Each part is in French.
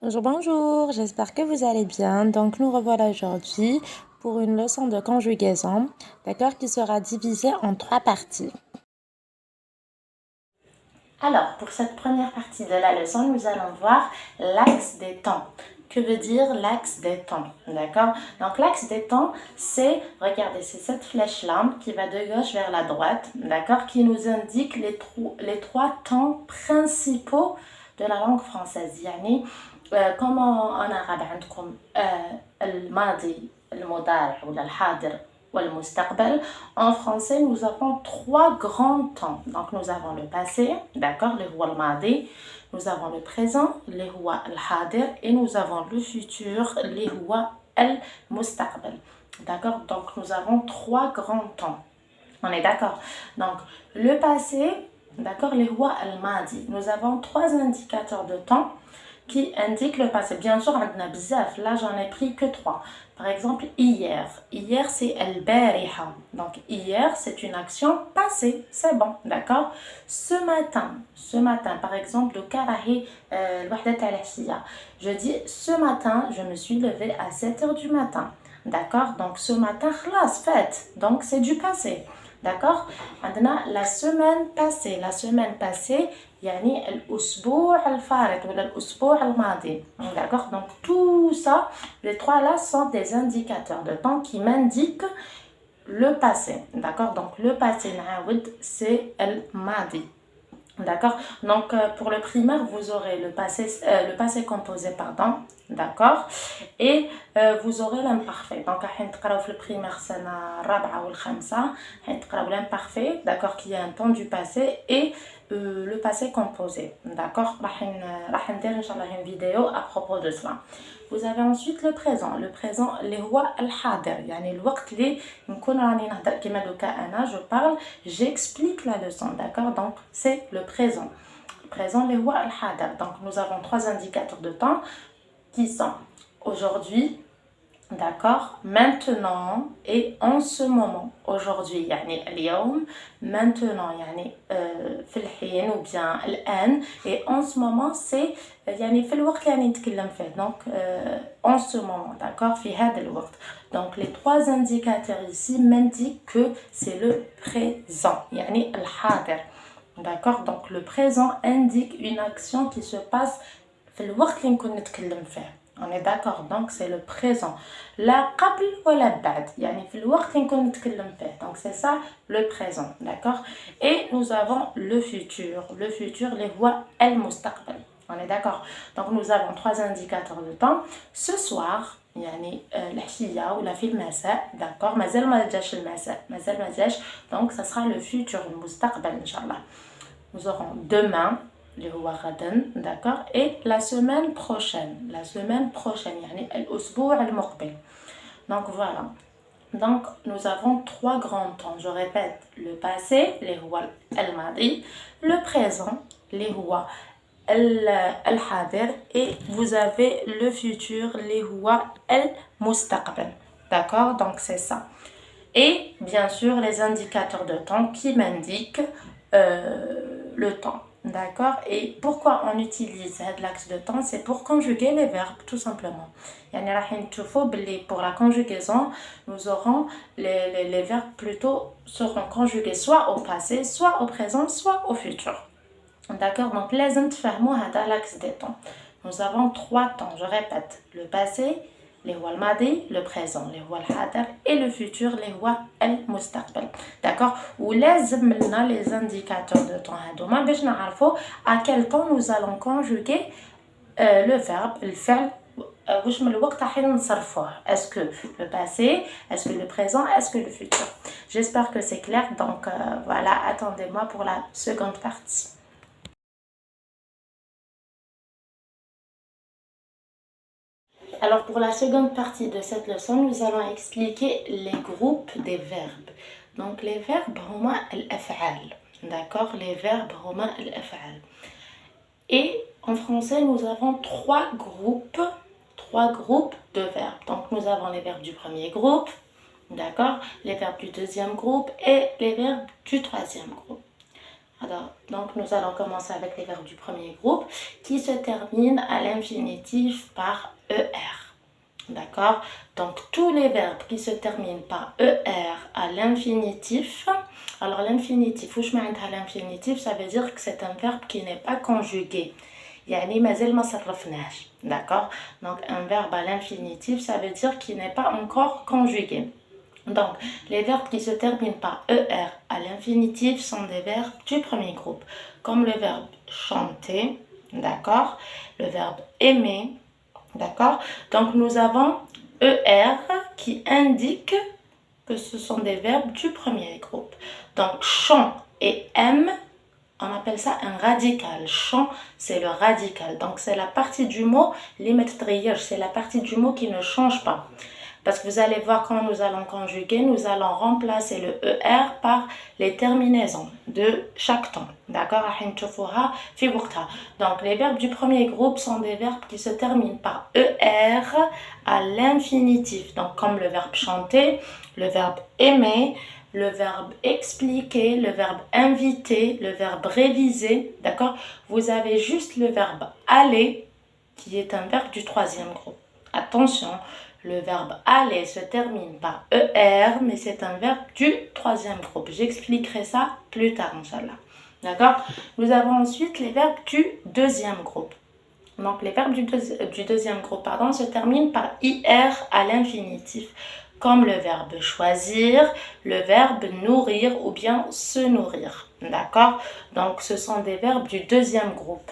Bonjour, bonjour, j'espère que vous allez bien. Donc, nous revoilà aujourd'hui pour une leçon de conjugaison, d'accord, qui sera divisée en trois parties. Alors, pour cette première partie de la leçon, nous allons voir l'axe des temps. Que veut dire l'axe des temps? D'accord? Donc, l'axe des temps, c'est, regardez, c'est cette flèche-là qui va de gauche vers la droite, d'accord, qui nous indique les trois temps principaux de la langue française. يعني comme en arabe عندكم الماضي المضارع ولا الحاضر والمستقبل. En français, nous avons trois grands temps. Donc, nous avons le passé, d'accord, le huwa الماضي. Nous avons le présent, le huwa الحاضر. Et nous avons le futur, le huwa المستقبل. D'accord? Donc, nous avons trois grands temps. On est d'accord? Donc, le passé, d'accord, le huwa الماضي. Nous avons trois indicateurs de temps qui indique le passé. Bien sûr, là j'en ai pris que trois. Par exemple, hier. Hier, c'est البارحة. Donc, hier, c'est une action passée. C'est bon, d'accord? Ce matin, par donc, je dis, ce matin, je me suis levée à 7 heures du matin. D'accord? Donc, ce matin, خلاص, fête. Donc, c'est du passé. D'accord? Maintenant, la semaine passée, يعني الأسبوع الفارط ولا الأسبوع الماضي. D'accord? Donc, tout ça, les trois là sont des indicateurs de temps qui m'indiquent le passé. D'accord? Donc, le passé, c'est الماضي. D'accord? Donc, pour le primaire, vous aurez le passé composé, pardon. D'accord? Et vous aurez l'imparfait. Donc, le primaire, c'est l'imparfait, d'accord, qui est un temps du passé, et le passé composé. D'accord? Une vidéo à propos de cela. Vous avez ensuite le présent. Le présent, اللي هو الحاضر. يعني الوقت اللي نكون راني نهضر كيما دوكا أنا je parle, j'explique la leçon. D'accord? Donc, c'est le présent. Le présent, اللي هو الحاضر. Donc, nous avons trois indicateurs de temps qui sont aujourd'hui, d'accord, maintenant et en ce moment. Aujourd'hui, يعني اليوم, maintenant, يعني في الحين ou bien الآن, et en ce moment, c'est يعني في الوقت اللي نتكلم فيه. Donc, en ce moment, d'accord, في هذا الوقت. Donc, les trois indicateurs ici m'indiquent que c'est le présent, يعني الحاضر. D'accord, donc le présent indique une action qui se passe في الوقت اللي نكون نتكلم فيه. On est d'accord, donc c'est le présent. لا قبل ولا بعد, يعني في الوقت اللي نكون نتكلم فيه. Donc c'est ça le présent, d'accord? Et nous avons le futur. Le futur, اللي هو المستقبل. On est d'accord. Donc nous avons trois indicateurs de temps. Ce soir, يعني العشية ولا في المساء, d'accord? مازال ما جاش المساء, مازال ما جاش. Donc ça sera le futur, المستقبل إن شاء الله. Nous aurons demain, اللي هو غدا, d'accord, et la semaine prochaine, يعني الأسبوع المقبل. Donc voilà. Donc nous avons trois grands temps. Je répète, le passé, اللي هو الماضي, le présent, اللي هو الحاضر, et vous avez le futur, اللي هو المستقبل. D'accord? Donc c'est ça. Et bien sûr les indicateurs de temps qui m'indiquent le temps. D'accord? Et pourquoi on utilise l'axe de temps? C'est pour conjuguer les verbes, tout simplement. Pour la conjugaison, nous aurons les verbes plutôt seront conjugués soit au passé, soit au présent, soit au futur. D'accord? Donc, لازم تفهموا هذا l'axe des temps. Nous avons trois temps, je répète. Le passé, اللي هو الماضي, le présent, اللي هو الحاضر, et le futur, اللي هو المستقبل. D'accord? ولازم لنا les indicateurs de temps هذوما باش نعرفوا à quel temps nous allons conjuguer le verbe, الفعل, واش من الوقت راح نصرفوه. Est-ce que le passé, est-ce que le présent, est-ce que le futur? J'espère que c'est clair. Donc voilà, attendez-moi pour la seconde partie. Alors pour la seconde partie de cette leçon, nous allons expliquer les groupes des verbes. Donc les verbes هما الأفعال. D'accord? Les verbes هما الأفعال. Et en français, nous avons trois groupes de verbes. Donc nous avons les verbes du premier groupe, d'accord? Les verbes du deuxième groupe et les verbes du troisième groupe. Alors, donc, nous allons commencer avec les verbes du premier groupe qui se terminent à l'infinitif par ER. D'accord? Donc, tous les verbes qui se terminent par ER à l'infinitif. Alors, l'infinitif, où je m'arrête à l'infinitif, ça veut dire que c'est un verbe qui n'est pas conjugué. يعني مازال ما صرفناش. D'accord? Donc, un verbe à l'infinitif, ça veut dire qu'il n'est pas encore conjugué. Donc, les verbes qui se terminent par ER à l'infinitif sont des verbes du premier groupe, comme le verbe chanter, d'accord, le verbe aimer, d'accord. Donc, nous avons ER qui indique que ce sont des verbes du premier groupe. Donc, chant et aime, on appelle ça un radical. Chant, c'est le radical. Donc, c'est la partie du mot, c'est la partie du mot qui ne change pas. Parce que vous allez voir quand nous allons conjuguer, nous allons remplacer le ER par les terminaisons de chaque temps. D'accord? Donc les verbes du premier groupe sont des verbes qui se terminent par ER à l'infinitif. Donc comme le verbe chanter, le verbe aimer, le verbe expliquer, le verbe inviter, le verbe réviser. D'accord? Vous avez juste le verbe aller qui est un verbe du troisième groupe. Attention, le verbe aller se termine par ER, mais c'est un verbe du troisième groupe. J'expliquerai ça plus tard, Inch'Allah. D'accord? Nous avons ensuite les verbes du deuxième groupe. Donc, les verbes du deuxième groupe se terminent par IR à l'infinitif, comme le verbe choisir, le verbe nourrir ou bien se nourrir. D'accord? Donc, ce sont des verbes du deuxième groupe.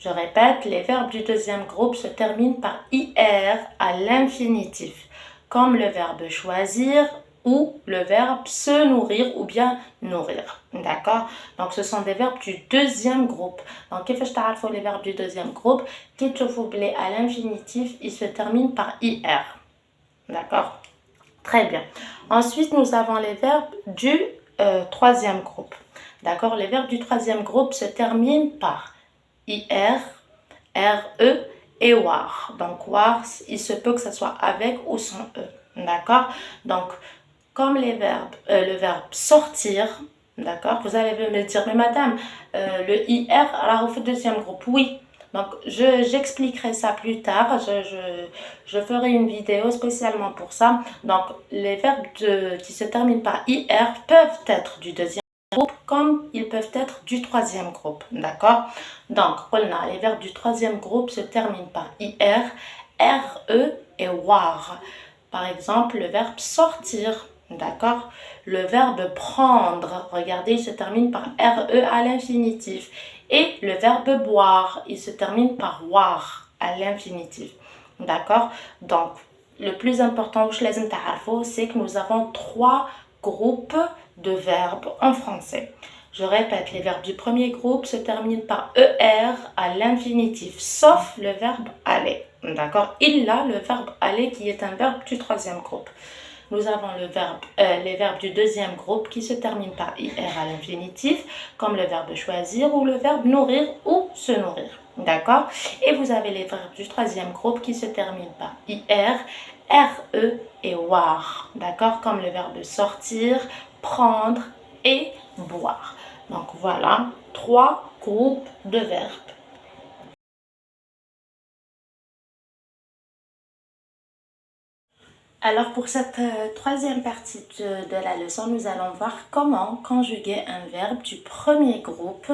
Je répète, les verbes du deuxième groupe se terminent par IR à l'infinitif, comme le verbe choisir ou le verbe se nourrir ou bien nourrir. D'accord? Donc, ce sont des verbes du deuxième groupe. Donc, qu'est-ce que les verbes du deuxième groupe? Qui à l'infinitif, ils se terminent par IR. D'accord? Très bien. Ensuite, nous avons les verbes du troisième groupe. D'accord? Les verbes du troisième groupe se terminent par IR, RE et WAR. Donc, WAR, il se peut que ce soit avec ou sans E. D'accord? Donc, comme les verbes, le verbe sortir, d'accord? Vous allez me dire, mais madame, le IR, alors au fait deuxième groupe, oui. Donc, j'expliquerai ça plus tard. Je ferai une vidéo spécialement pour ça. Donc, les verbes qui se terminent par IR peuvent être du deuxième groupe comme ils peuvent être du troisième groupe, d'accord? Donc, les verbes du troisième groupe se terminent par IR, RE et WAR. Par exemple, le verbe sortir, d'accord? Le verbe prendre, regardez, il se termine par RE à l'infinitif. Et le verbe boire, il se termine par WAR à l'infinitif, d'accord? Donc, le plus important, c'est que nous avons trois groupes de verbes en français. Je répète, les verbes du premier groupe se terminent par ER à l'infinitif, sauf le verbe aller. D'accord? Il a le verbe aller qui est un verbe du troisième groupe. Nous avons les verbes du deuxième groupe qui se terminent par IR à l'infinitif, comme le verbe choisir ou le verbe nourrir ou se nourrir. D'accord? Et vous avez les verbes du troisième groupe qui se terminent par IR, RE et WAR. D'accord? Comme le verbe sortir, prendre et boire. Donc voilà, trois groupes de verbes. Alors pour cette troisième partie de la leçon, nous allons voir comment conjuguer un verbe du premier groupe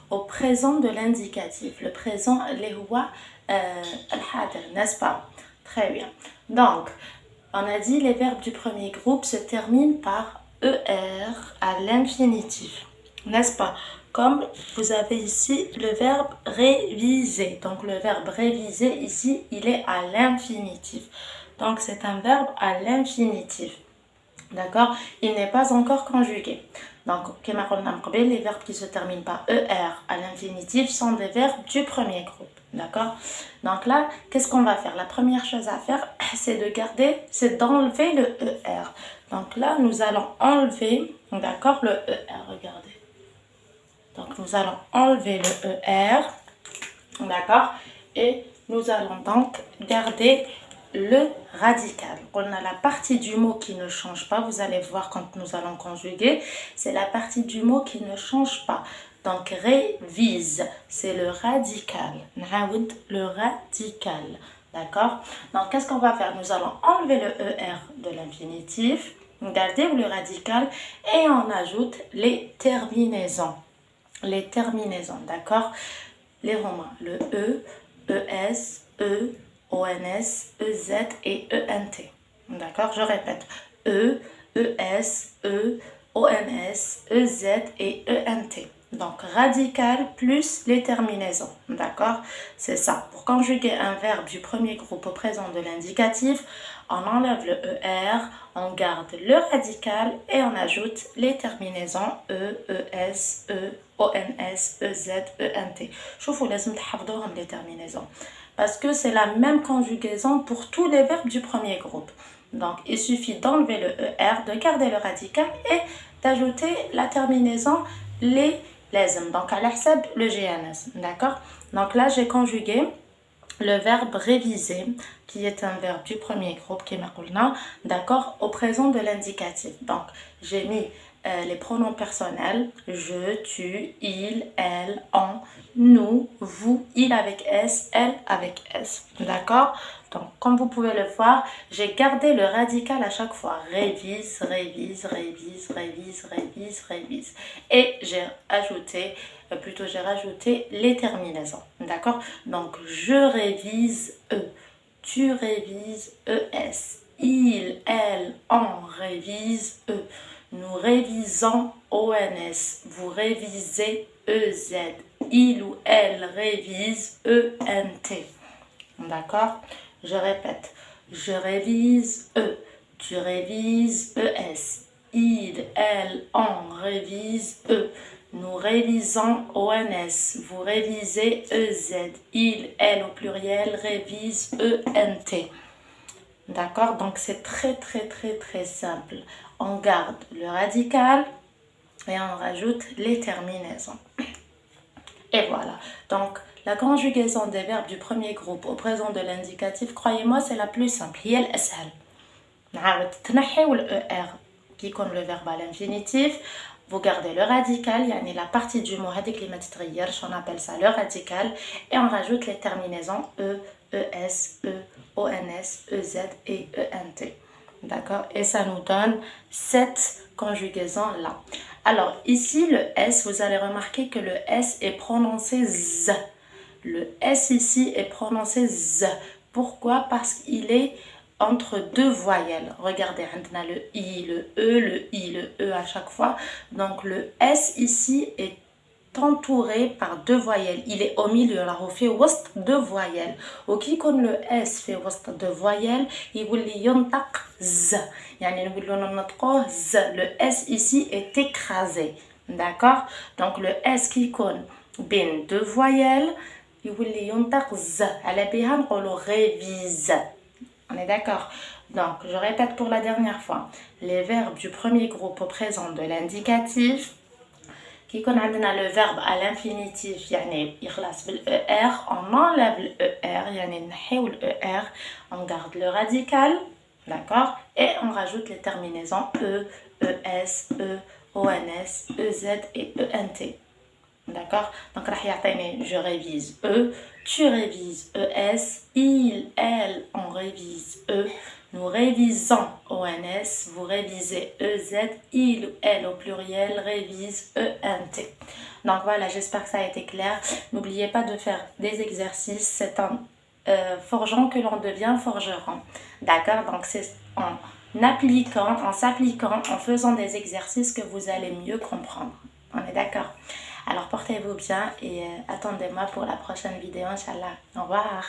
au présent de l'indicatif. Le présent, les huwa al-hadir, n'est-ce pas? Très bien. Donc, on a dit les verbes du premier groupe se terminent par ER à l'infinitif, n'est-ce pas? Comme vous avez ici le verbe réviser. Donc, le verbe réviser ici, il est à l'infinitif. Donc, c'est un verbe à l'infinitif. D'accord? Il n'est pas encore conjugué. Donc, les verbes qui se terminent par ER à l'infinitif sont des verbes du premier groupe. D'accord? Donc là, qu'est-ce qu'on va faire? La première chose à faire, c'est d'enlever le ER. Donc là, nous allons enlever, d'accord, le ER, regardez. Donc, nous allons enlever le ER, d'accord? Et nous allons donc garder le radical. On a la partie du mot qui ne change pas. Vous allez voir quand nous allons conjuguer. C'est la partie du mot qui ne change pas. Donc, révise, c'est le radical. Le radical. D'accord? Donc, qu'est-ce qu'on va faire? Nous allons enlever le ER de l'infinitif, garder le radical et on ajoute les terminaisons. Les terminaisons, d'accord? Les romains, le E, ES, E, ONS, EZ et ENT. D'accord? Je répète. E, ES, E, ONS, EZ et ENT. Donc, radical plus les terminaisons. D'accord? C'est ça. Pour conjuguer un verbe du premier groupe au présent de l'indicatif, on enlève le ER, on garde le radical et on ajoute les terminaisons E, ES, E, ONS, EZ, ENT. شوفوا لازم تحفظوهم les terminaisons. Parce que c'est la même conjugaison pour tous les verbes du premier groupe. Donc, il suffit d'enlever le ER, de garder le radical et d'ajouter la terminaison les لازم. Donc, à l'hsab, le GNS. D'accord? Donc là, j'ai conjugué le verbe réviser, qui est un verbe du premier groupe, qui est مقولنا, d'accord, au présent de l'indicatif. Donc, j'ai mis les pronoms personnels, je, tu, il, elle, on, nous, vous, il avec S, elle avec S. D'accord? Donc, comme vous pouvez le voir, j'ai gardé le radical à chaque fois. Révise, révise, révise, révise, révise, révise. Et j'ai rajouté les terminaisons. D'accord? Donc, je révise E. Tu révises ES. Il, elle, on révise E. Nous révisons ONS. Vous révisez EZ. Il ou elle révise ENT. D'accord? Je répète. Je révise E. Tu révises ES. Il, elle, on révise E. Nous révisons ONS. Vous révisez EZ. Il, elle au pluriel révise ENT. D'accord? Donc c'est très simple. On garde le radical et on rajoute les terminaisons. Et voilà. Donc la conjugaison des verbes du premier groupe au présent de l'indicatif, croyez-moi, c'est la plus simple. هي الأسهل. نعاود تنحيو le ER qui compte le verbe à l'infinitif. Vous gardez le radical, yani la partie du mot هذيك اللي ما تتغيرش, on appelle ça le radical, et on rajoute les terminaisons E, ES, E, ONS, EZ et ENT. D'accord? Et ça nous donne cette conjugaison-là. Alors, ici, le S, vous allez remarquer que le S est prononcé Z. Le S ici est prononcé Z. Pourquoi? Parce qu'il est entre deux voyelles. Regardez, on a le I, le E, le I, le E à chaque fois. Donc, le S ici est entouré par deux voyelles. Il est au milieu. Là, on fait deux voyelles. Ou qui comme le S fait deux voyelles, il y ينطق Z. يعني نقولوا Z. Le S ici est écrasé. D'accord? Donc, le S qui compte bien deux voyelles, il y ينطق Z. على بها نقولوا révise. On est d'accord? Donc, je répète pour la dernière fois. Les verbes du premier groupe au présent de l'indicatif, qui connaît le verbe à l'infinitif, يعني يخلص بالER, on enlève le ER, يعني نحيو le ER, on garde le radical, d'accord? Et on rajoute les terminaisons E, ES, E, ONS, EZ et ENT. D'accord? Donc, je révise E, tu révises ES, il, elle, on révise E, nous révisons ONS, vous révisez EZ, il ou elle au pluriel révise ENT. Donc voilà, j'espère que ça a été clair. N'oubliez pas de faire des exercices, c'est en forgeant que l'on devient forgeron. D'accord? Donc c'est en s'appliquant, en faisant des exercices que vous allez mieux comprendre. On est d'accord? Alors portez-vous bien et attendez-moi pour la prochaine vidéo, Inch'Allah. Au revoir.